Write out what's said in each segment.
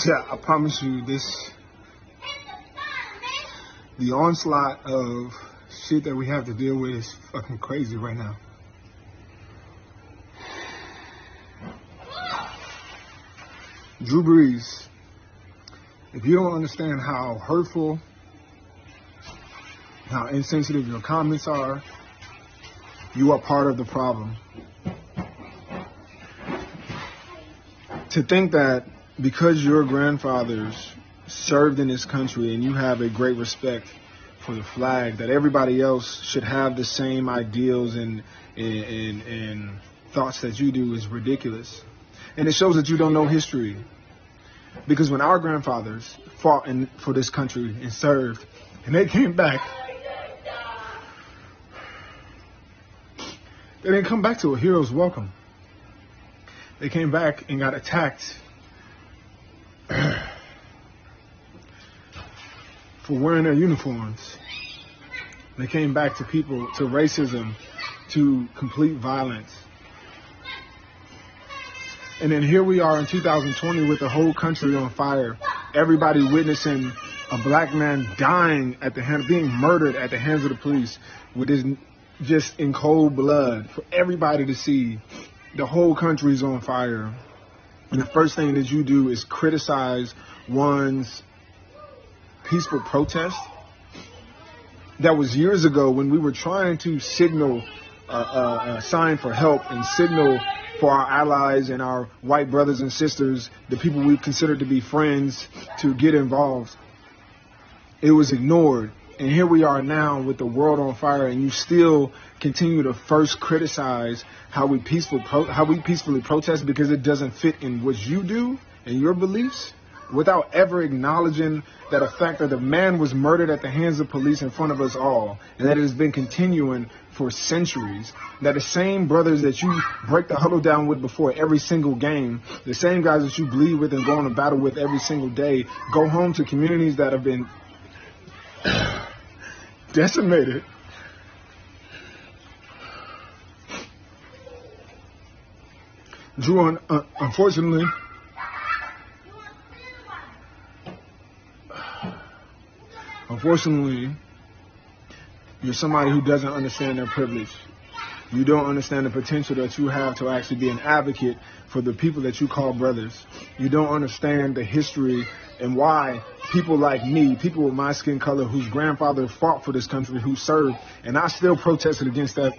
Yeah, I promise you the onslaught of shit that we have to deal with is fucking crazy right now. Drew Brees, if you don't understand how hurtful, how insensitive your comments are, you are part of the problem. To think that because your grandfathers served in this country and you have a great respect for the flag, that everybody else should have the same ideals and thoughts that you do is ridiculous. And it shows that you don't know history. Because when our grandfathers fought for this country and served, and they came back, they didn't come back to a hero's welcome. They came back and got attacked for wearing their uniforms. They came back to racism, to complete violence. And then here we are in 2020 with the whole country on fire. Everybody witnessing a black man dying being murdered at the hands of the police, with his just in cold blood for everybody to see. The whole country's on fire. And the first thing that you do is criticize one's peaceful protest. That was years ago when we were trying to signal a sign for help and signal for our allies and our white brothers and sisters, the people we considered to be friends, to get involved. It was ignored. And here we are now with the world on fire, and you still continue to first criticize how we peacefully protest because it doesn't fit in what you do and your beliefs, without ever acknowledging that the fact that a man was murdered at the hands of police in front of us all, and that it has been continuing for centuries. That the same brothers that you break the huddle down with before every single game, the same guys that you bleed with and go on a battle with every single day, go home to communities that have been decimated. Drew, unfortunately, you're somebody who doesn't understand their privilege. You don't understand the potential that you have to actually be an advocate for the people that you call brothers. You don't understand the history and why people like me, people with my skin color, whose grandfather fought for this country, who served, and I still protested against that,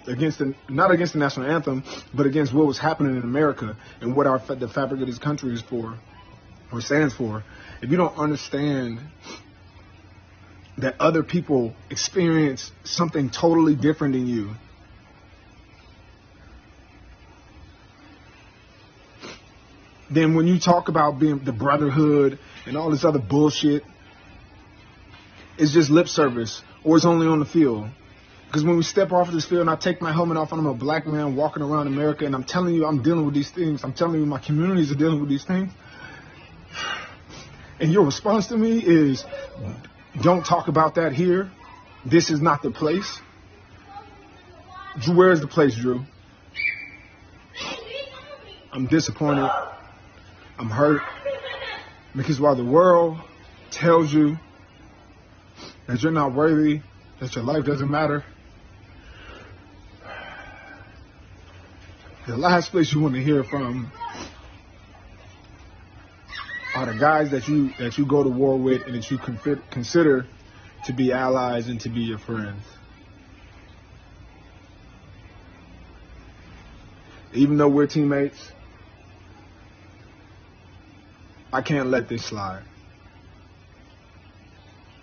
not against the national anthem, but against what was happening in America and what the fabric of this country is for, or stands for. If you don't understand that other people experience something totally different than you, then when you talk about being the brotherhood and all this other bullshit, it's just lip service, or it's only on the field. Because when we step off of this field and I take my helmet off and I'm a black man walking around America and I'm telling you I'm dealing with these things, I'm telling you my communities are dealing with these things, and your response to me is, don't talk about that here. This is not the place. Drew, where is the place, Drew? I'm disappointed. I'm hurt. Because while the world tells you that you're not worthy, that your life doesn't matter, the last place you want to hear from are the guys that you go to war with and that you consider to be allies and to be your friends. Even though we're teammates, I can't let this slide.